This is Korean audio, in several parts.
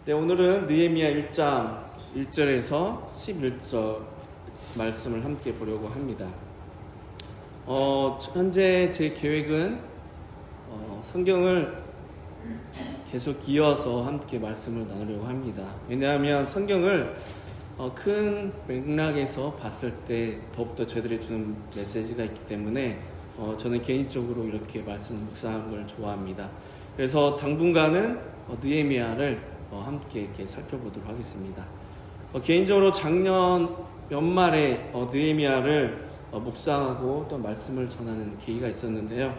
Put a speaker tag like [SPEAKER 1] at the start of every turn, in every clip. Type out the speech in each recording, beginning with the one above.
[SPEAKER 1] 네, 오늘은 느헤미야 1장 1절에서 11절 말씀을 함께 보려고 합니다. 현재 제 계획은 성경을 계속 이어서 함께 말씀을 나누려고 합니다. 왜냐하면 성경을 큰 맥락에서 봤을 때 더욱더 저희들이 주는 메시지가 있기 때문에 저는 개인적으로 이렇게 말씀을 묵상하는 걸 좋아합니다. 그래서 당분간은 느헤미야를 함께 이렇게 살펴보도록 하겠습니다. 개인적으로 작년 연말에 느헤미야를 묵상하고 또 말씀을 전하는 계기가 있었는데요.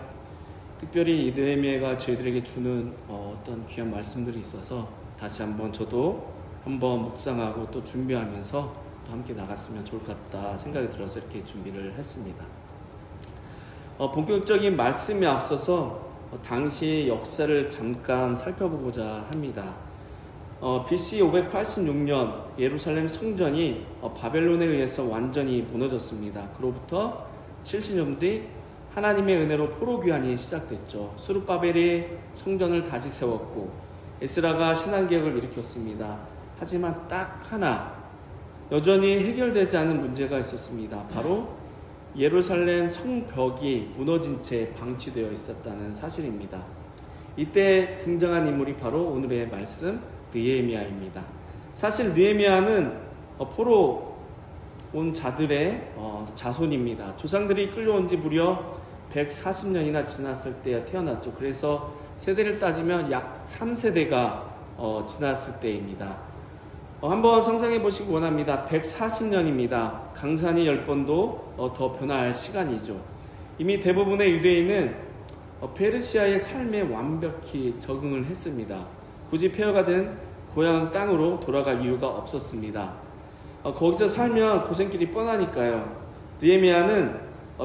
[SPEAKER 1] 특별히 이 느헤미야가 저희들에게 주는 어떤 귀한 말씀들이 있어서 다시 한번 저도 한번 묵상하고 또 준비하면서 또 함께 나갔으면 좋을 것 같다 생각이 들어서 이렇게 준비를 했습니다. 본격적인 말씀에 앞서서 당시 역사를 잠깐 살펴보고자 합니다. BC 586년 예루살렘 성전이 바벨론에 의해서 완전히 무너졌습니다. 그로부터 70년 뒤 하나님의 은혜로 포로 귀환이 시작됐죠. 스룹바벨이 성전을 다시 세웠고 에스라가 신앙개혁을 일으켰습니다. 하지만 딱 하나 여전히 해결되지 않은 문제가 있었습니다. 바로 예루살렘 성벽이 무너진 채 방치되어 있었다는 사실입니다. 이때 등장한 인물이 바로 오늘의 말씀 느헤미야입니다. 사실 느헤미야는 포로 온 자들의 자손입니다. 조상들이 끌려온 지 무려 140년이나 지났을 때 태어났죠. 그래서 세대를 따지면 약 3세대가 지났을 때입니다. 한번 상상해 보시기 원합니다. 140년입니다. 강산이 10번도 더 변화할 시간이죠. 이미 대부분의 유대인은 페르시아의 삶에 완벽히 적응을 했습니다. 굳이 폐허가 된 고향 땅으로 돌아갈 이유가 없었습니다. 거기서 살면 고생길이 뻔하니까요. 느헤미야는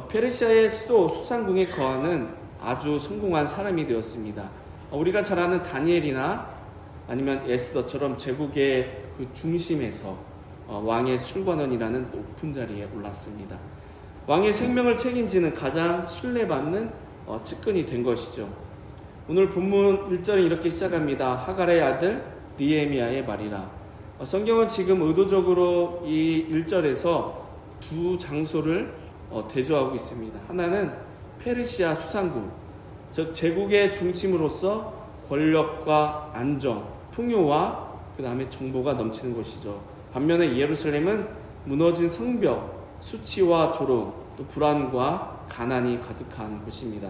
[SPEAKER 1] 페르시아의 수도 수산궁에 거하는 아주 성공한 사람이 되었습니다. 우리가 잘 아는 다니엘이나 아니면 에스더처럼 제국의 그 중심에서 왕의 술관원이라는 높은 자리에 올랐습니다. 왕의 생명을 책임지는 가장 신뢰받는 측근이 된 것이죠. 오늘 본문 1절은 이렇게 시작합니다. 하갈의 아들 느헤미야의 말이라. 성경은 지금 의도적으로 이 1절에서 두 장소를 대조하고 있습니다. 하나는 페르시아 수산궁, 즉 제국의 중심으로서 권력과 안정, 풍요와 그 다음에 정보가 넘치는 곳이죠. 반면에 예루살렘은 무너진 성벽, 수치와 조롱, 또 불안과 가난이 가득한 곳입니다.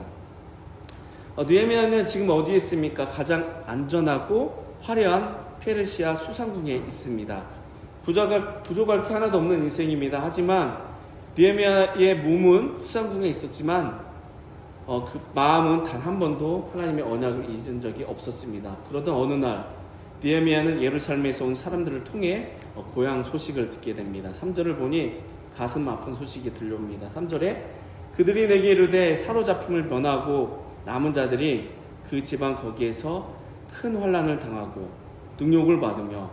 [SPEAKER 1] 느헤미야는 지금 어디에 있습니까? 가장 안전하고 화려한 페르시아 수산궁에 있습니다. 부족할 게 하나도 없는 인생입니다. 하지만 느헤미야의 몸은 수산궁에 있었지만 그 마음은 단 한 번도 하나님의 언약을 잊은 적이 없었습니다. 그러던 어느 날 느헤미야는 예루살렘에서 온 사람들을 통해 고향 소식을 듣게 됩니다. 3절을 보니 가슴 아픈 소식이 들려옵니다. 3절에 그들이 내게 이르되 사로잡힘을 면하고 남은 자들이 그 지방 거기에서 큰 환난을 당하고 능욕을 받으며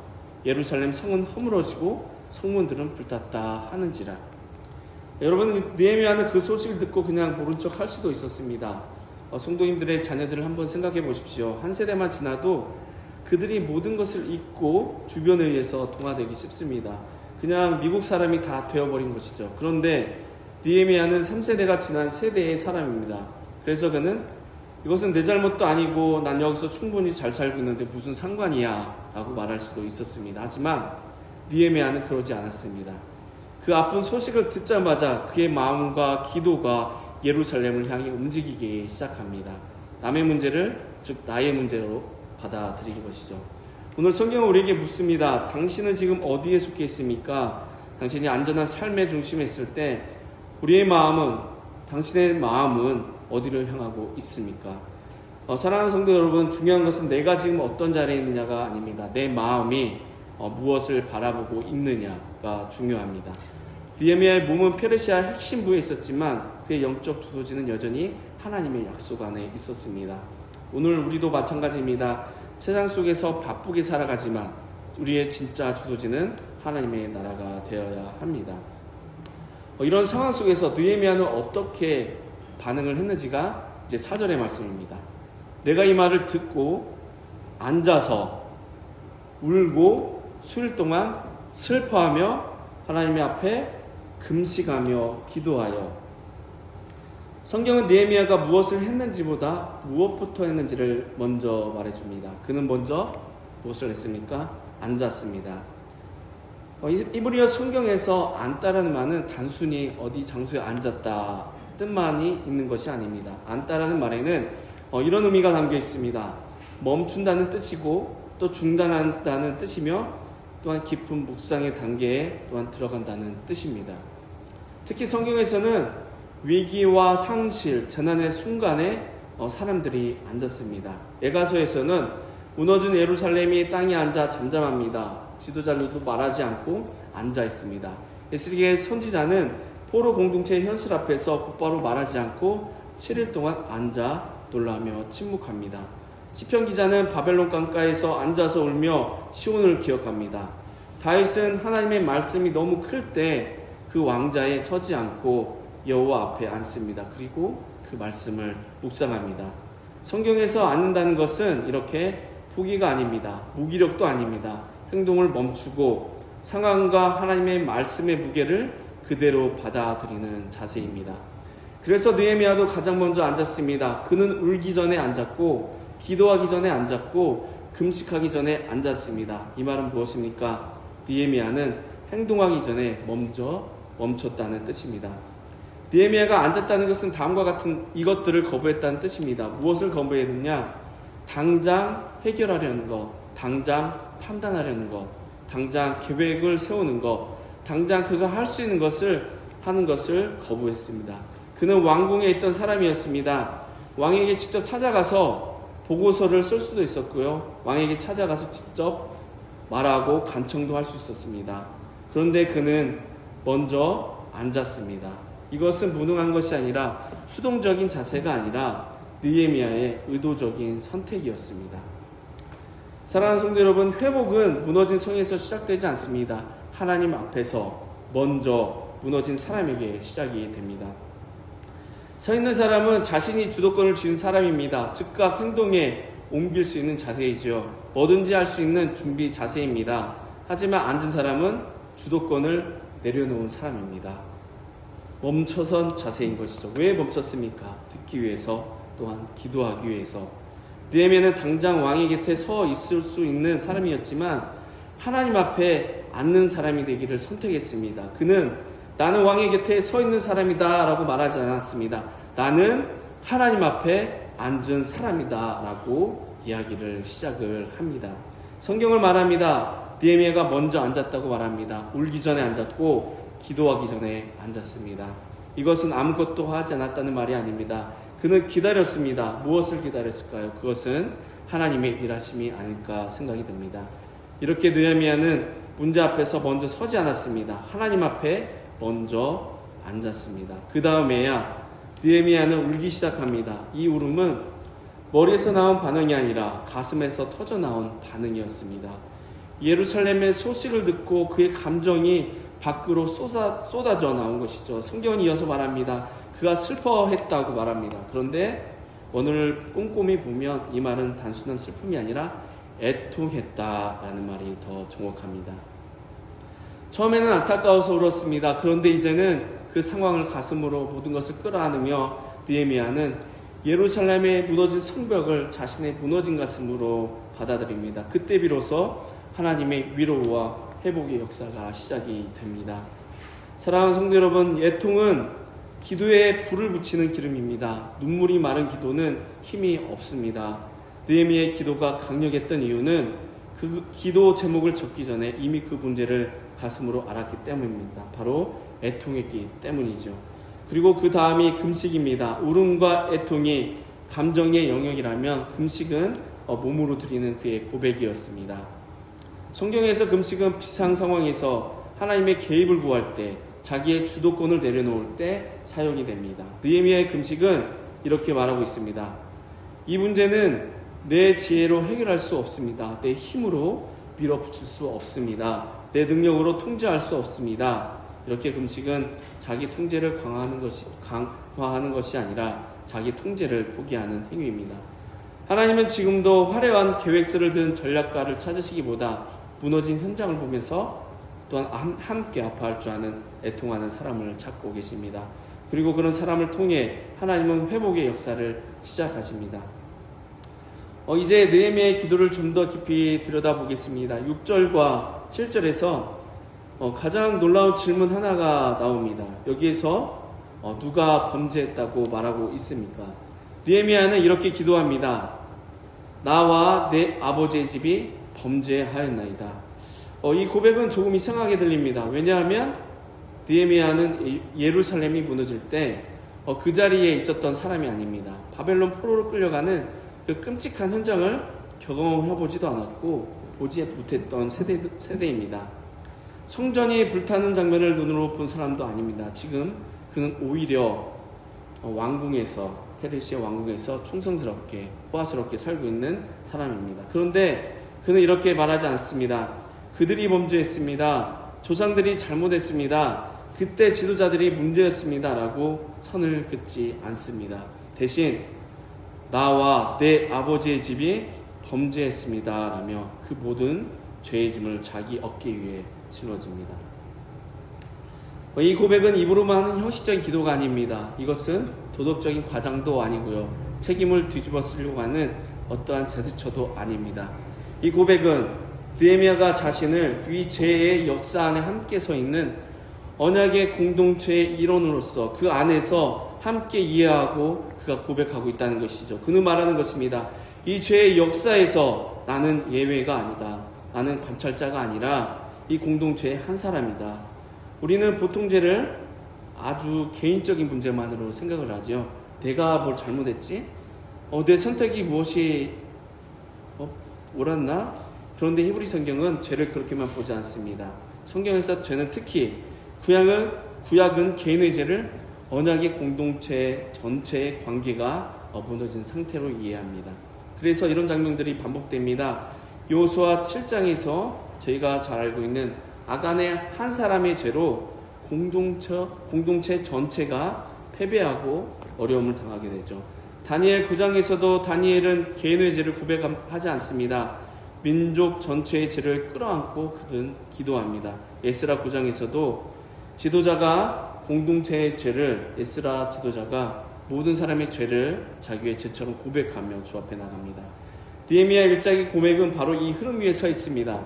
[SPEAKER 1] 예루살렘 성은 허물어지고 성문들은 불탔다 하는지라. 여러분, 느헤미야는 그 소식을 듣고 그냥 모른 척 할 수도 있었습니다. 성도님들의 자녀들을 한번 생각해 보십시오. 한 세대만 지나도 그들이 모든 것을 잊고 주변에 의해서 동화되기 쉽습니다. 그냥 미국 사람이 다 되어버린 것이죠. 그런데 느헤미야는 3세대가 지난 세대의 사람입니다. 그래서 그는 이것은 내 잘못도 아니고 난 여기서 충분히 잘 살고 있는데 무슨 상관이야 라고 말할 수도 있었습니다. 하지만 느헤미야는 그러지 않았습니다. 그 아픈 소식을 듣자마자 그의 마음과 기도가 예루살렘을 향해 움직이기 시작합니다. 남의 문제를 즉 나의 문제로 받아들이는 것이죠. 오늘 성경은 우리에게 묻습니다. 당신은 지금 어디에 속해 있습니까? 당신이 안전한 삶의 중심에 있을 때 우리의 마음은, 당신의 마음은 어디를 향하고 있습니까? 사랑하는 성도 여러분, 중요한 것은 내가 지금 어떤 자리에 있느냐가 아닙니다. 내 마음이 무엇을 바라보고 있느냐가 중요합니다. 느헤미야의 몸은 페르시아 핵심부에 있었지만 그의 영적 주도지는 여전히 하나님의 약속 안에 있었습니다. 오늘 우리도 마찬가지입니다. 세상 속에서 바쁘게 살아가지만 우리의 진짜 주도지는 하나님의 나라가 되어야 합니다. 이런 상황 속에서 느헤미야는 어떻게 반응을 했는지가 이제 4절의 말씀입니다. 내가 이 말을 듣고 앉아서 울고 수일 동안 슬퍼하며 하나님의 앞에 금식하며 기도하여. 성경은 느헤미야가 무엇을 했는지보다 무엇부터 했는지를 먼저 말해줍니다. 그는 먼저 무엇을 했습니까? 앉았습니다. 이브리어 성경에서 앉다라는 말은 단순히 어디 장소에 앉았다 뜻만이 있는 것이 아닙니다. 앉다라는 말에는 이런 의미가 담겨 있습니다. 멈춘다는 뜻이고 또 중단한다는 뜻이며 또한 깊은 묵상의 단계에 또한 들어간다는 뜻입니다. 특히 성경에서는 위기와 상실, 재난의 순간에 사람들이 앉았습니다. 예가서에서는 무너진 예루살렘이 땅에 앉아 잠잠합니다. 지도자들도 말하지 않고 앉아 있습니다. 에스겔 선지자는 포로 공동체의 현실 앞에서 곧바로 말하지 않고 7일 동안 앉아 놀라며 침묵합니다. 시편 기자는 바벨론 강가에서 앉아서 울며 시온을 기억합니다. 다윗은 하나님의 말씀이 너무 클 때 그 왕자에 서지 않고 여호와 앞에 앉습니다. 그리고 그 말씀을 묵상합니다. 성경에서 앉는다는 것은 이렇게 포기가 아닙니다. 무기력도 아닙니다. 행동을 멈추고 상황과 하나님의 말씀의 무게를 그대로 받아들이는 자세입니다. 그래서 느헤미야도 가장 먼저 앉았습니다. 그는 울기 전에 앉았고 기도하기 전에 앉았고 금식하기 전에 앉았습니다. 이 말은 무엇입니까? 느헤미야는 행동하기 전에 먼저 멈췄다는 뜻입니다. 느헤미야가 앉았다는 것은 다음과 같은 이것들을 거부했다는 뜻입니다. 무엇을 거부했느냐? 당장 해결하려는 것, 당장 판단하려는 것, 당장 계획을 세우는 것, 당장 그가 할 수 있는 것을 하는 것을 거부했습니다. 그는 왕궁에 있던 사람이었습니다. 왕에게 직접 찾아가서 보고서를 쓸 수도 있었고요. 왕에게 찾아가서 직접 말하고 간청도 할 수 있었습니다. 그런데 그는 먼저 앉았습니다. 이것은 무능한 것이 아니라 수동적인 자세가 아니라 느헤미야의 의도적인 선택이었습니다. 사랑하는 성도 여러분, 회복은 무너진 성에서 시작되지 않습니다. 하나님 앞에서 먼저 무너진 사람에게 시작이 됩니다. 서 있는 사람은 자신이 주도권을 쥐는 사람입니다. 즉각 행동에 옮길 수 있는 자세이죠. 뭐든지 할 수 있는 준비 자세입니다. 하지만 앉은 사람은 주도권을 내려놓은 사람입니다. 멈춰선 자세인 것이죠. 왜 멈췄습니까? 듣기 위해서, 또한 기도하기 위해서. 느헤미야는 당장 왕의 곁에 서 있을 수 있는 사람이었지만 하나님 앞에 앉는 사람이 되기를 선택했습니다. 그는 나는 왕의 곁에 서 있는 사람이다 라고 말하지 않았습니다. 나는 하나님 앞에 앉은 사람이다 라고 이야기를 시작을 합니다. 성경을 말합니다. 느헤미야가 먼저 앉았다고 말합니다. 울기 전에 앉았고 기도하기 전에 앉았습니다. 이것은 아무것도 하지 않았다는 말이 아닙니다. 그는 기다렸습니다. 무엇을 기다렸을까요? 그것은 하나님의 일하심이 아닐까 생각이 듭니다. 이렇게 느헤미야는 문제 앞에서 먼저 서지 않았습니다. 하나님 앞에 먼저 앉았습니다. 그 다음에야 느헤미야는 울기 시작합니다. 이 울음은 머리에서 나온 반응이 아니라 가슴에서 터져 나온 반응이었습니다. 예루살렘의 소식을 듣고 그의 감정이 밖으로 쏟아져 나온 것이죠. 성경은 이어서 말합니다. 그가 슬퍼했다고 말합니다. 그런데 오늘 꼼꼼히 보면 이 말은 단순한 슬픔이 아니라 애통했다라는 말이 더 정확합니다. 처음에는 안타까워서 울었습니다. 그런데 이제는 그 상황을 가슴으로 모든 것을 끌어안으며 느헤미야는 예루살렘의 무너진 성벽을 자신의 무너진 가슴으로 받아들입니다. 그때 비로소 하나님의 위로와 회복의 역사가 시작이 됩니다. 사랑하는 성도 여러분, 애통은 기도에 불을 붙이는 기름입니다. 눈물이 마른 기도는 힘이 없습니다. 느헤미야의 기도가 강력했던 이유는 그 기도 제목을 적기 전에 이미 그 문제를 가슴으로 알았기 때문입니다. 바로 애통했기 때문이죠. 그리고 그 다음이 금식입니다. 울음과 애통이 감정의 영역이라면 금식은 몸으로 드리는 그의 고백이었습니다. 성경에서 금식은 비상 상황에서 하나님의 개입을 구할 때, 자기의 주도권을 내려놓을 때 사용이 됩니다. 느헤미야의 금식은 이렇게 말하고 있습니다. 이 문제는 내 지혜로 해결할 수 없습니다. 내 힘으로 밀어붙일 수 없습니다. 내 능력으로 통제할 수 없습니다. 이렇게 금식은 자기 통제를 강화하는 것이 아니라 자기 통제를 포기하는 행위입니다. 하나님은 지금도 화려한 계획서를 든 전략가를 찾으시기보다 무너진 현장을 보면서 또한 함께 아파할 줄 아는 애통하는 사람을 찾고 계십니다. 그리고 그런 사람을 통해 하나님은 회복의 역사를 시작하십니다. 이제 느헤미야의 기도를 좀 더 깊이 들여다보겠습니다. 6절과 7절에서 가장 놀라운 질문 하나가 나옵니다. 여기에서 누가 범죄했다고 말하고 있습니까? 느헤미야는 이렇게 기도합니다. 나와 내 아버지의 집이 범죄하였나이다. 이 고백은 조금 이상하게 들립니다. 왜냐하면 느헤미야는 예루살렘이 무너질 때 그 자리에 있었던 사람이 아닙니다. 바벨론 포로로 끌려가는 그 끔찍한 현장을 경험해보지도 않았고 보지 못했던 세대입니다. 성전이 불타는 장면을 눈으로 본 사람도 아닙니다. 지금 그는 오히려 왕궁에서, 페르시아 왕궁에서 충성스럽게 호화스럽게 살고 있는 사람입니다. 그런데 그는 이렇게 말하지 않습니다. 그들이 범죄했습니다. 조상들이 잘못했습니다. 그때 지도자들이 문제였습니다. 라고 선을 긋지 않습니다. 대신 나와 내 아버지의 집이 범죄했습니다. 라며 그 모든 죄의 짐을 자기 어깨 위에 짊어집니다. 이 고백은 입으로만 하는 형식적인 기도가 아닙니다. 이것은 도덕적인 과장도 아니고요. 책임을 뒤집어 쓰려고 하는 어떠한 제스처도 아닙니다. 이 고백은 느헤미야가 자신을 이 죄의 역사 안에 함께 서 있는 언약의 공동체의 일원으로서 그 안에서 함께 이해하고 그가 고백하고 있다는 것이죠. 그는 말하는 것입니다. 이 죄의 역사에서 나는 예외가 아니다. 나는 관찰자가 아니라 이 공동체의 한 사람이다. 우리는 보통 죄를 아주 개인적인 문제만으로 생각을 하죠. 내가 뭘 잘못했지? 내 선택이 무엇이 옳았나? 그런데 히브리 성경은 죄를 그렇게만 보지 않습니다. 성경에서 죄는 특히 구약은 개인의 죄를 언약의 공동체 전체의 관계가 무너진 상태로 이해합니다. 그래서 이런 장면들이 반복됩니다. 여호수아 7장에서 저희가 잘 알고 있는 아간의 한 사람의 죄로 공동체 전체가 패배하고 어려움을 당하게 되죠. 다니엘 9장에서도 다니엘은 개인의 죄를 고백하지 않습니다. 민족 전체의 죄를 끌어안고 그는 기도합니다. 에스라 9장에서도 지도자가 공동체의 죄를, 에스라 지도자가 모든 사람의 죄를 자기의 죄처럼 고백하며 주 앞에 나갑니다. 느헤미야 1장의 고백은 바로 이 흐름 위에 서 있습니다.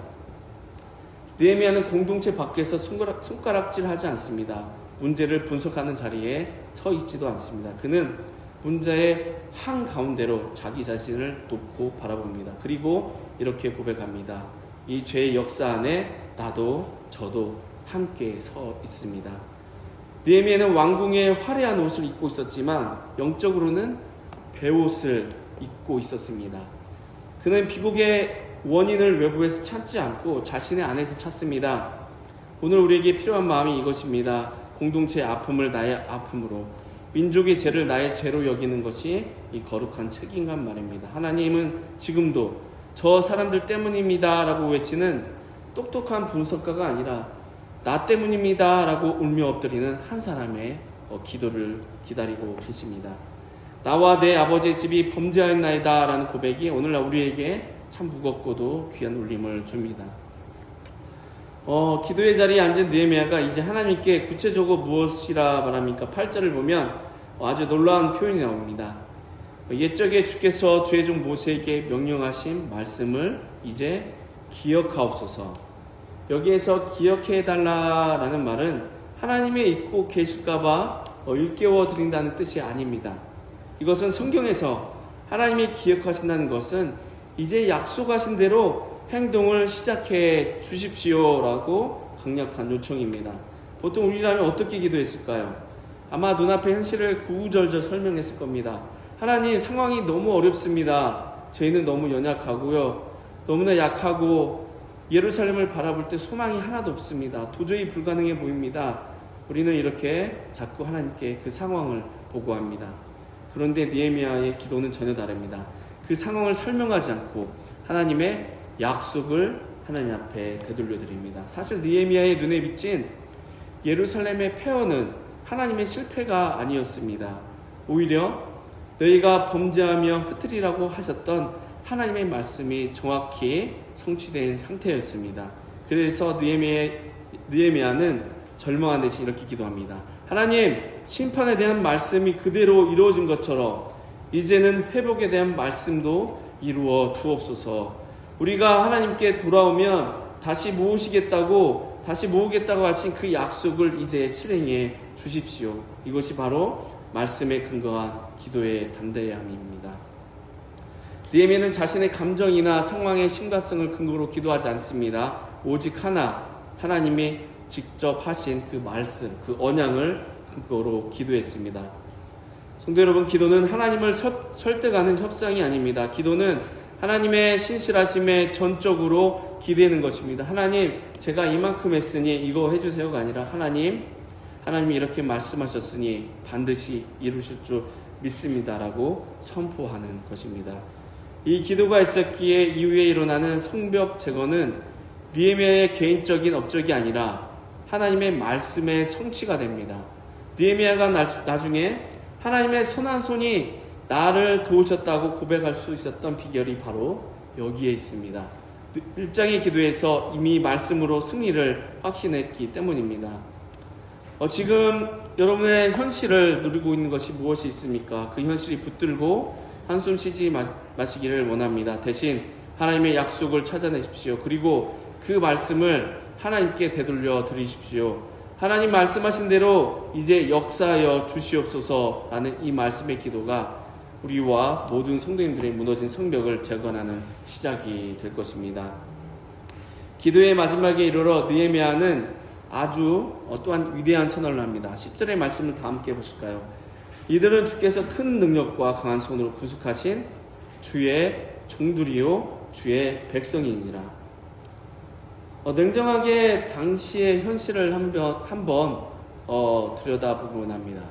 [SPEAKER 1] 느헤미야는 공동체 밖에서 손가락질하지 않습니다. 문제를 분석하는 자리에 서 있지도 않습니다. 그는 문제의 한가운데로 자기 자신을 놓고 바라봅니다. 그리고 이렇게 고백합니다. 이 죄의 역사 안에 나도 저도 함께 서 있습니다. 느헤미야는 왕궁의 화려한 옷을 입고 있었지만 영적으로는 베옷을 입고 있었습니다. 그는 비극의 원인을 외부에서 찾지 않고 자신의 안에서 찾습니다. 오늘 우리에게 필요한 마음이 이것입니다. 공동체의 아픔을 나의 아픔으로, 민족의 죄를 나의 죄로 여기는 것이 이 거룩한 책임감 말입니다. 하나님은 지금도 저 사람들 때문입니다 라고 외치는 똑똑한 분석가가 아니라 나 때문입니다 라고 울며 엎드리는 한 사람의 기도를 기다리고 계십니다. 나와 내 아버지의 집이 범죄하였나이다 라는 고백이 오늘날 우리에게 참 무겁고도 귀한 울림을 줍니다. 기도의 자리에 앉은 느헤미야가 이제 하나님께 구체적으로 무엇이라 말합니까? 8절을 보면 아주 놀라운 표현이 나옵니다. 옛적에 주께서 주의 종 모세에게 명령하신 말씀을 이제 기억하옵소서. 여기에서 기억해달라라는 말은 하나님의 잊고 계실까봐 일깨워 드린다는 뜻이 아닙니다. 이것은 성경에서 하나님이 기억하신다는 것은 이제 약속하신 대로 행동을 시작해 주십시오라고 강력한 요청입니다. 보통 우리라면 어떻게 기도했을까요? 아마 눈앞의 현실을 구구절절 설명했을 겁니다. 하나님, 상황이 너무 어렵습니다. 저희는 너무 연약하고요. 너무나 약하고 예루살렘을 바라볼 때 소망이 하나도 없습니다. 도저히 불가능해 보입니다. 우리는 이렇게 자꾸 하나님께 그 상황을 보고합니다. 그런데 느헤미야의 기도는 전혀 다릅니다. 그 상황을 설명하지 않고 하나님의 약속을 하나님 앞에 되돌려 드립니다. 사실 느헤미야의 눈에 비친 예루살렘의 폐허는 하나님의 실패가 아니었습니다. 오히려 너희가 범죄하며 흩으리라고 하셨던 하나님의 말씀이 정확히 성취된 상태였습니다. 그래서 느헤미야는 절망한 듯이 이렇게 기도합니다. 하나님, 심판에 대한 말씀이 그대로 이루어진 것처럼 이제는 회복에 대한 말씀도 이루어 주옵소서. 우리가 하나님께 돌아오면 다시 모으겠다고 하신 그 약속을 이제 실행해 주십시오. 이것이 바로 말씀에 근거한 기도의 담대함입니다. 느헤미야는 자신의 감정이나 상황의 심각성을 근거로 기도하지 않습니다. 오직 하나님이 직접 하신 그 말씀, 그 언약을 근거로 기도했습니다. 성도 여러분, 기도는 하나님을 설득하는 협상이 아닙니다. 기도는 하나님의 신실하심에 전적으로 기대는 것입니다. 하나님, 제가 이만큼 했으니 이거 해주세요가 아니라 하나님이 이렇게 말씀하셨으니 반드시 이루실 줄 믿습니다라고 선포하는 것입니다. 이 기도가 있었기에 이후에 일어나는 성벽 제거는 느헤미야의 개인적인 업적이 아니라 하나님의 말씀의 성취가 됩니다. 느헤미야가 나중에 하나님의 선한 손이 나를 도우셨다고 고백할 수 있었던 비결이 바로 여기에 있습니다. 1장의 기도에서 이미 말씀으로 승리를 확신했기 때문입니다. 지금 여러분의 현실을 누리고 있는 것이 무엇이 있습니까? 그 현실이 붙들고 한숨 쉬지 마시기를 원합니다. 대신 하나님의 약속을 찾아내십시오. 그리고 그 말씀을 하나님께 되돌려 드리십시오. 하나님 말씀하신 대로 이제 역사하여 주시옵소서라는 이 말씀의 기도가 우리와 모든 성도님들의 무너진 성벽을 재건하는 시작이 될 것입니다. 기도의 마지막에 이르러 느헤미야는 아주 또한 위대한 선언을 합니다. 10절의 말씀을 다 함께 보실까요? 이들은 주께서 큰 능력과 강한 손으로 구속하신 주의 종들이요 주의 백성이니라. 냉정하게 당시의 현실을 한번 들여다보곤 합니다.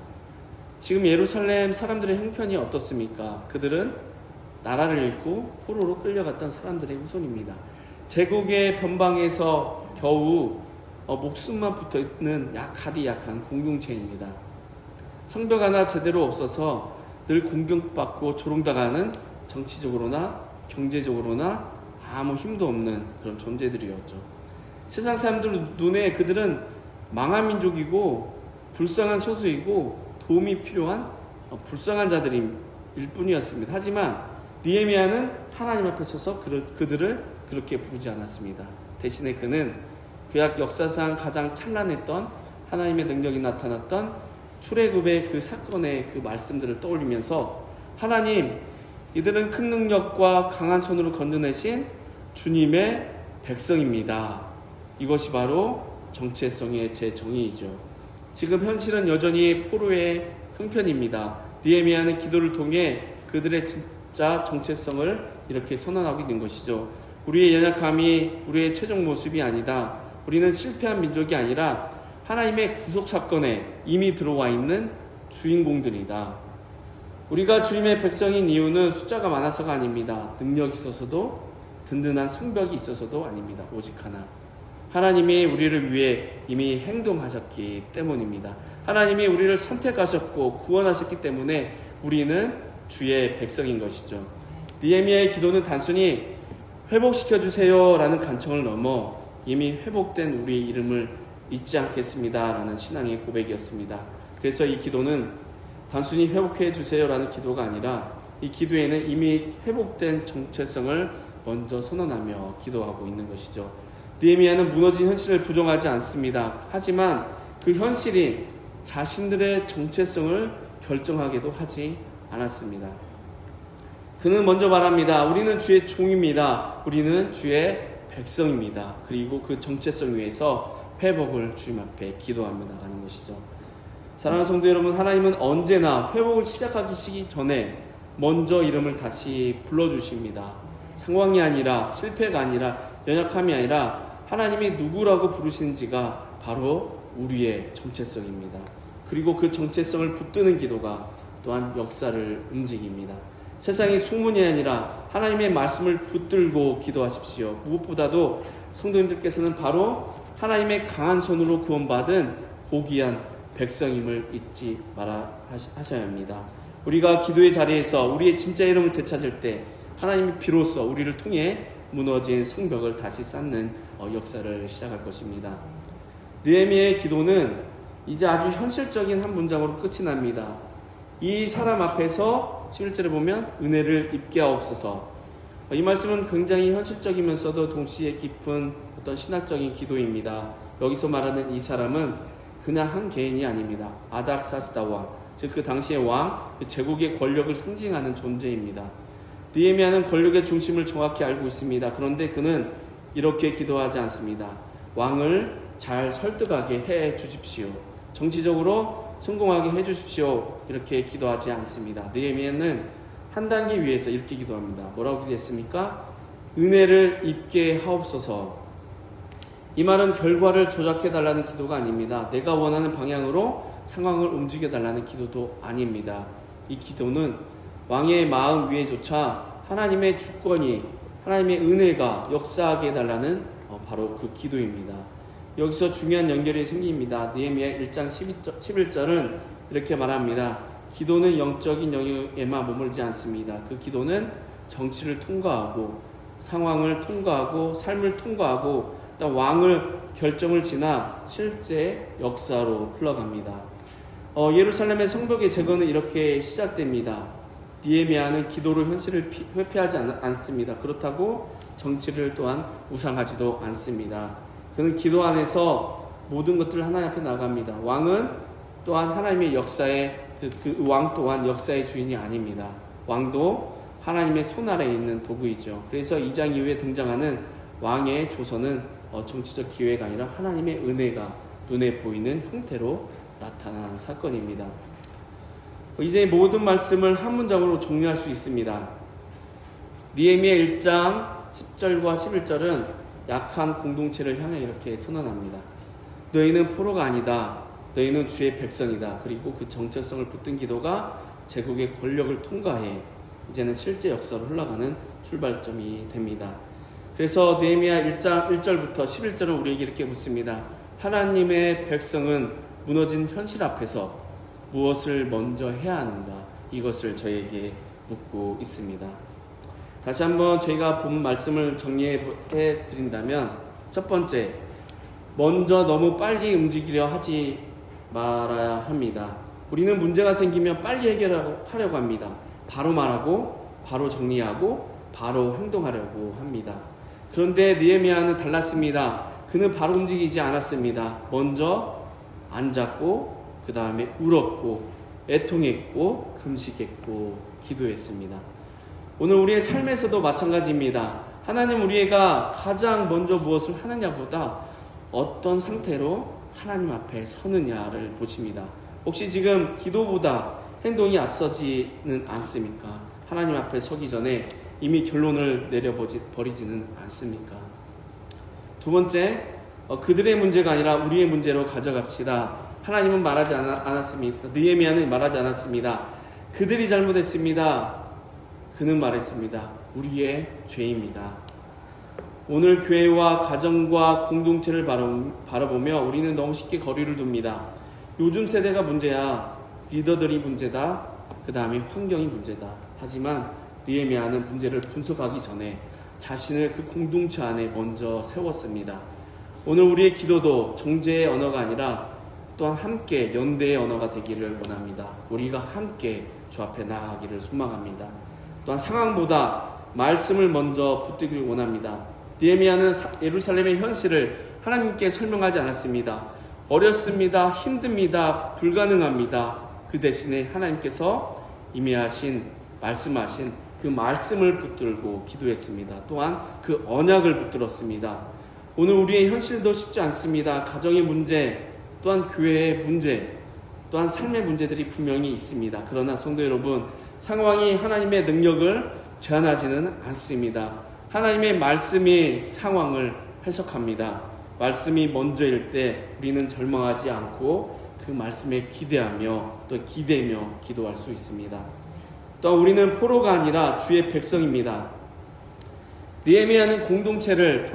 [SPEAKER 1] 지금 예루살렘 사람들의 형편이 어떻습니까? 그들은 나라를 잃고 포로로 끌려갔던 사람들의 후손입니다. 제국의 변방에서 겨우 목숨만 붙어있는 약한 공동체입니다. 성벽 하나 제대로 없어서 늘 공격받고 조롱당하는 정치적으로나 경제적으로나 아무 힘도 없는 그런 존재들이었죠. 세상 사람들 눈에 그들은 망한 민족이고 불쌍한 소수이고 도움이 필요한 불쌍한 자들일 뿐이었습니다. 하지만 느헤미야는 하나님 앞에 서서 그들을 그렇게 부르지 않았습니다. 대신에 그는 구약 역사상 가장 찬란했던 하나님의 능력이 나타났던 출애굽의 그 사건의 그 말씀들을 떠올리면서 하나님, 이들은 큰 능력과 강한 손으로 건져내신 주님의 백성입니다. 이것이 바로 정체성의 제 정의이죠. 지금 현실은 여전히 포로의 형편입니다. 느헤미야는 기도를 통해 그들의 진짜 정체성을 이렇게 선언하고 있는 것이죠. 우리의 연약함이 우리의 최종 모습이 아니다. 우리는 실패한 민족이 아니라 하나님의 구속 사건에 이미 들어와 있는 주인공들이다. 우리가 주님의 백성인 이유는 숫자가 많아서가 아닙니다. 능력이 있어서도 든든한 성벽이 있어서도 아닙니다. 오직 하나님이 우리를 위해 이미 행동하셨기 때문입니다. 하나님이 우리를 선택하셨고 구원하셨기 때문에 우리는 주의 백성인 것이죠. 느헤미야의 기도는 단순히 회복시켜주세요 라는 간청을 넘어 이미 회복된 우리의 이름을 잊지 않겠습니다 라는 신앙의 고백이었습니다. 그래서 이 기도는 단순히 회복해 주세요 라는 기도가 아니라 이 기도에는 이미 회복된 정체성을 먼저 선언하며 기도하고 있는 것이죠. 느헤미야는 무너진 현실을 부정하지 않습니다. 하지만 그 현실이 자신들의 정체성을 결정하게도 하지 않았습니다. 그는 먼저 말합니다. 우리는 주의 종입니다. 우리는 주의 백성입니다. 그리고 그 정체성 위에서 회복을 주님 앞에 기도합니다 하는 것이죠. 사랑하는 성도 여러분, 하나님은 언제나 회복을 시작하기 전에 먼저 이름을 다시 불러주십니다. 상황이 아니라 실패가 아니라 연약함이 아니라 하나님이 누구라고 부르시는지가 바로 우리의 정체성입니다. 그리고 그 정체성을 붙드는 기도가 또한 역사를 움직입니다. 세상의 소문이 아니라 하나님의 말씀을 붙들고 기도하십시오. 무엇보다도 성도님들께서는 바로 하나님의 강한 손으로 구원받은 고귀한 백성임을 잊지 마라 하셔야 합니다. 우리가 기도의 자리에서 우리의 진짜 이름을 되찾을 때 하나님이 비로소 우리를 통해 무너진 성벽을 다시 쌓는 역사를 시작할 것입니다. 느헤미야의 기도는 이제 아주 현실적인 한 문장으로 끝이 납니다. 이 사람 앞에서 11절에 보면 은혜를 입게 하옵소서. 이 말씀은 굉장히 현실적이면서도 동시에 깊은 어떤 신학적인 기도입니다. 여기서 말하는 이 사람은 그냥 한 개인이 아닙니다. 아닥사스다 왕, 즉 그 당시의 왕, 제국의 권력을 상징하는 존재입니다. 느헤미야는 권력의 중심을 정확히 알고 있습니다. 그런데 그는 이렇게 기도하지 않습니다. 왕을 잘 설득하게 해 주십시오. 정치적으로 성공하게 해 주십시오. 이렇게 기도하지 않습니다. 느헤미야는 한 단계 위에서 이렇게 기도합니다. 뭐라고 기도했습니까? 은혜를 입게 하옵소서. 이 말은 결과를 조작해달라는 기도가 아닙니다. 내가 원하는 방향으로 상황을 움직여달라는 기도도 아닙니다. 이 기도는 왕의 마음 위에조차 하나님의 주권이, 하나님의 은혜가 역사하게 해달라는 바로 그 기도입니다. 여기서 중요한 연결이 생깁니다. 느헤미야 1장 11절은 이렇게 말합니다. 기도는 영적인 영역에만 머물지 않습니다. 그 기도는 정치를 통과하고 상황을 통과하고 삶을 통과하고 또 왕을 결정을 지나 실제 역사로 흘러갑니다. 예루살렘의 성벽의 재건은 이렇게 시작됩니다. 느헤미야는 기도로 현실을 회피하지 않습니다. 그렇다고 정치를 또한 우상하지도 않습니다. 그는 기도 안에서 모든 것들을 하나님 앞에 나갑니다. 왕은 또한 하나님의 역사의 그 왕 또한 역사의 주인이 아닙니다. 왕도 하나님의 손 아래에 있는 도구이죠. 그래서 2장 이후에 등장하는 왕의 조서는 정치적 기회가 아니라 하나님의 은혜가 눈에 보이는 형태로 나타난 사건입니다. 이제 모든 말씀을 한 문장으로 정리할 수 있습니다. 느헤미야 1장 10절과 11절은 약한 공동체를 향해 이렇게 선언합니다. 너희는 포로가 아니다. 너희는 주의 백성이다. 그리고 그 정체성을 붙든 기도가 제국의 권력을 통과해 이제는 실제 역사로 흘러가는 출발점이 됩니다. 그래서 느헤미야 1장 1절부터 11절은 우리에게 이렇게 묻습니다. 하나님의 백성은 무너진 현실 앞에서 무엇을 먼저 해야 하는가? 이것을 저에게 묻고 있습니다. 다시 한번 저희가 본 말씀을 정리해 드린다면, 첫 번째, 먼저 너무 빨리 움직이려 하지 말아야 합니다. 우리는 문제가 생기면 빨리 해결하려고 합니다. 바로 말하고 바로 정리하고 바로 행동하려고 합니다. 그런데 느헤미야는 달랐습니다. 그는 바로 움직이지 않았습니다. 먼저 앉았고 그 다음에 울었고 애통했고 금식했고 기도했습니다. 오늘 우리의 삶에서도 마찬가지입니다. 하나님 우리가 가장 먼저 무엇을 하느냐보다 어떤 상태로 하나님 앞에 서느냐를 보십니다. 혹시 지금 기도보다 행동이 앞서지는 않습니까? 하나님 앞에 서기 전에 이미 결론을 내려버리지는 않습니까? 두 번째, 그들의 문제가 아니라 우리의 문제로 가져갑시다. 하나님은 말하지 않았습니다. 느헤미야는 말하지 않았습니다. 그들이 잘못했습니다. 그는 말했습니다. 우리의 죄입니다. 오늘 교회와 가정과 공동체를 바라보며 우리는 너무 쉽게 거리를 둡니다. 요즘 세대가 문제야. 리더들이 문제다. 그 다음에 환경이 문제다. 하지만 느헤미야는 문제를 분석하기 전에 자신을 그 공동체 안에 먼저 세웠습니다. 오늘 우리의 기도도 정죄의 언어가 아니라 또한 함께 연대의 언어가 되기를 원합니다. 우리가 함께 주 앞에 나아가기를 소망합니다. 또한 상황보다 말씀을 먼저 붙들기를 원합니다. 느헤미야는 예루살렘의 현실을 하나님께 설명하지 않았습니다. 어렵습니다. 힘듭니다. 불가능합니다. 그 대신에 하나님께서 이미 말씀하신 그 말씀을 붙들고 기도했습니다. 또한 그 언약을 붙들었습니다. 오늘 우리의 현실도 쉽지 않습니다. 가정의 문제, 또한 교회의 문제, 또한 삶의 문제들이 분명히 있습니다. 그러나 성도 여러분, 상황이 하나님의 능력을 제한하지는 않습니다. 하나님의 말씀이 상황을 해석합니다. 말씀이 먼저일 때 우리는 절망하지 않고 그 말씀에 기대하며 또 기대며 기도할 수 있습니다. 또 우리는 포로가 아니라 주의 백성입니다. 느헤미야는 공동체를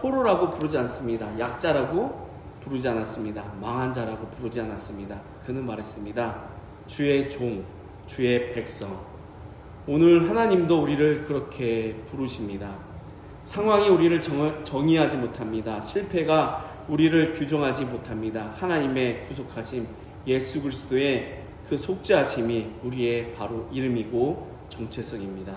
[SPEAKER 1] 포로라고 부르지 않습니다. 약자라고 부르지 않았습니다. 망한 자라고 부르지 않았습니다. 그는 말했습니다. 주의 종, 주의 백성. 오늘 하나님도 우리를 그렇게 부르십니다. 상황이 우리를 정의하지 못합니다. 실패가 우리를 규정하지 못합니다. 하나님의 구속하심, 예수 그리스도의 그 속죄하심이 우리의 바로 이름이고 정체성입니다.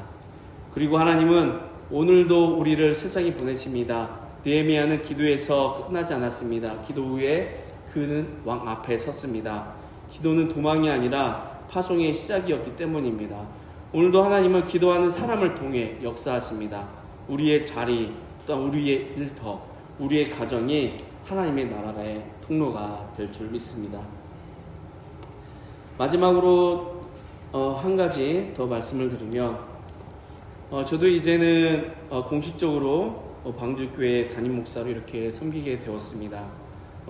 [SPEAKER 1] 그리고 하나님은 오늘도 우리를 세상에 보내십니다. 느헤미야는 기도에서 끝나지 않았습니다. 기도 후에 그는 왕 앞에 섰습니다. 기도는 도망이 아니라 파송의 시작이었기 때문입니다. 오늘도 하나님은 기도하는 사람을 통해 역사하십니다. 우리의 자리, 또한 우리의 일터, 우리의 가정이 하나님의 나라의 통로가 될 줄 믿습니다. 마지막으로 한 가지 더 말씀을 드리면, 저도 이제는 공식적으로 방주교회 담임 목사로 이렇게 섬기게 되었습니다.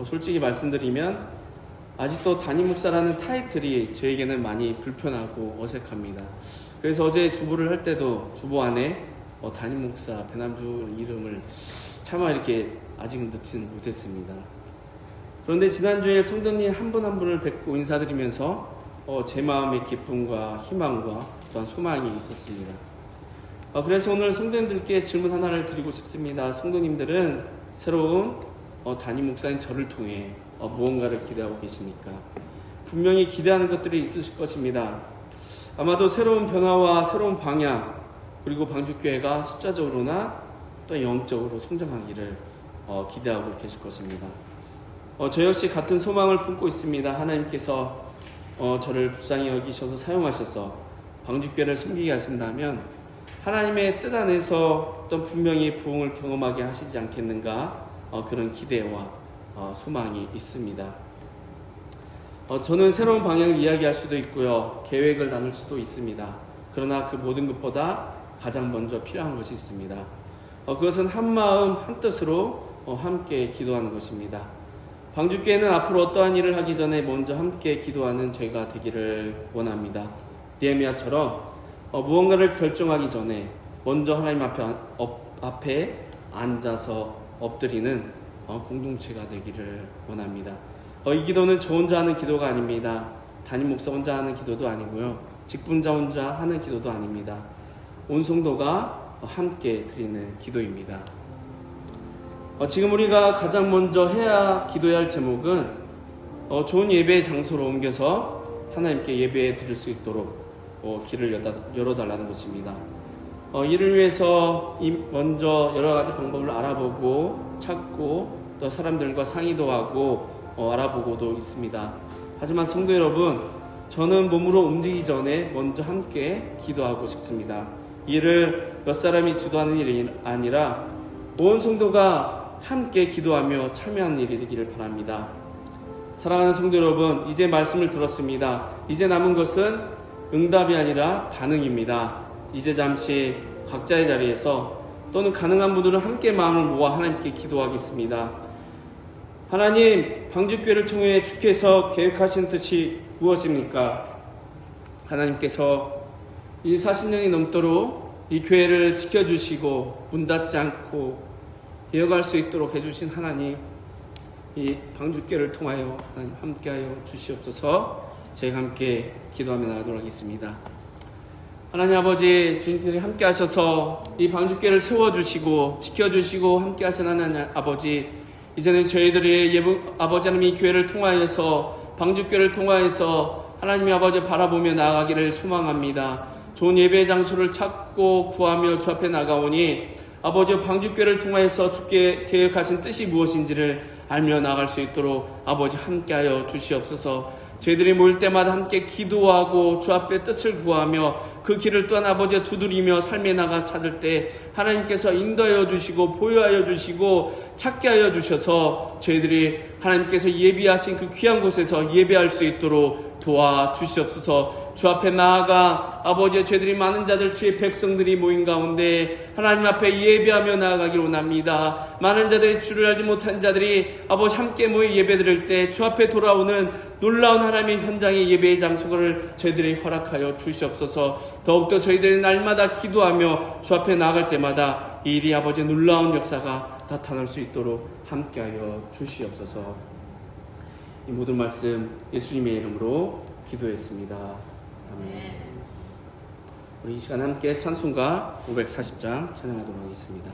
[SPEAKER 1] 솔직히 말씀드리면 아직도 담임 목사라는 타이틀이 저에게는 많이 불편하고 어색합니다. 그래서 어제 주보를 할 때도 주보 안에 담임 목사 배남주 이름을 차마 이렇게 아직은 넣지는 못했습니다. 그런데 지난주에 성도님 한 분 한 분을 뵙고 인사드리면서 제 마음의 기쁨과 희망과 또한 소망이 있었습니다. 그래서 오늘 성도님들께 질문 하나를 드리고 싶습니다. 성도님들은 새로운 담임 목사인 저를 통해 무언가를 기대하고 계십니까? 분명히 기대하는 것들이 있으실 것입니다. 아마도 새로운 변화와 새로운 방향, 그리고 방주교회가 숫자적으로나 또 영적으로 성장하기를 기대하고 계실 것입니다. 저 역시 같은 소망을 품고 있습니다. 하나님께서 저를 불쌍히 여기셔서 사용하셔서 방주교회를 섬기게 하신다면 하나님의 뜻 안에서 어떤 분명히 부흥을 경험하게 하시지 않겠는가, 그런 기대와 소망이 있습니다. 저는 새로운 방향을 이야기할 수도 있고요, 계획을 나눌 수도 있습니다. 그러나 그 모든 것보다 가장 먼저 필요한 것이 있습니다. 그것은 한마음 한뜻으로 함께 기도하는 것입니다. 방주교회는 앞으로 어떠한 일을 하기 전에 먼저 함께 기도하는 저희가 되기를 원합니다. 느헤미야처럼 무언가를 결정하기 전에 먼저 하나님 앞에 앉아서 엎드리는 공동체가 되기를 원합니다. 이 기도는 저 혼자 하는 기도가 아닙니다. 담임 목사 혼자 하는 기도도 아니고요, 직분자 혼자 하는 기도도 아닙니다. 온 성도가 함께 드리는 기도입니다. 지금 우리가 가장 먼저 기도해야 할 제목은 좋은 예배의 장소로 옮겨서 하나님께 예배 드릴 수 있도록 길을 열어달라는 것입니다. 이를 위해서 먼저 여러 가지 방법을 알아보고 찾고 또 사람들과 상의도 하고 알아보고도 있습니다. 하지만 성도 여러분, 저는 몸으로 움직이기 전에 먼저 함께 기도하고 싶습니다. 이를 몇 사람이 주도하는 일이 아니라 온 성도가 함께 기도하며 참여하는 일이 되기를 바랍니다. 사랑하는 성도 여러분, 이제 말씀을 들었습니다. 이제 남은 것은 응답이 아니라 반응입니다. 이제 잠시 각자의 자리에서 또는 가능한 분들은 함께 마음을 모아 하나님께 기도하겠습니다. 하나님, 방주교회를 통해 주께서 계획하신 뜻이 무엇입니까? 하나님께서 이 40년이 넘도록 이 교회를 지켜주시고 문 닫지 않고 이어갈 수 있도록 해주신 하나님, 이 방주교회를 통하여 하나님 함께하여 주시옵소서. 저희가 함께 기도하며 나가도록 하겠습니다. 하나님 아버지, 주님들이 함께 하셔서 이 방주교회를 세워주시고 지켜주시고 함께 하신 하나님 아버지, 이제는 저희들이 아버지 하나님 이 교회를 통하여서 방주교회를 통하여서 하나님의 아버지 바라보며 나아가기를 소망합니다. 좋은 예배의 장소를 찾고 구하며 주 앞에 나가오니 아버지 방주교회를 통하여서 주께 계획하신 뜻이 무엇인지를 알며 나아갈 수 있도록 아버지 함께하여 주시옵소서. 저희들이 모일 때마다 함께 기도하고 주 앞에 뜻을 구하며 그 길을 또한 아버지 두드리며 삶에 나가 찾을 때 하나님께서 인도하여 주시고 보여하여 주시고 찾게 하여 주셔서 저희들이 하나님께서 예비하신 그 귀한 곳에서 예배할 수 있도록 도와주시옵소서. 주 앞에 나아가 아버지의 죄들이 많은 자들, 주의 백성들이 모인 가운데 하나님 앞에 예배하며 나아가기를 원합니다. 많은 자들이 주를 알지 못한 자들이 아버지 함께 모여 예배 드릴 때 주 앞에 돌아오는 놀라운 하나님의 현장의 예배의 장소를 저희들이 허락하여 주시옵소서. 더욱더 저희들이 날마다 기도하며 주 앞에 나아갈 때마다 이 일이 아버지 놀라운 역사가 나타날 수 있도록 함께하여 주시옵소서. 이 모든 말씀 예수님의 이름으로 기도했습니다. 우리 이 시간 함께 찬송가 540장 찬양하도록 하겠습니다.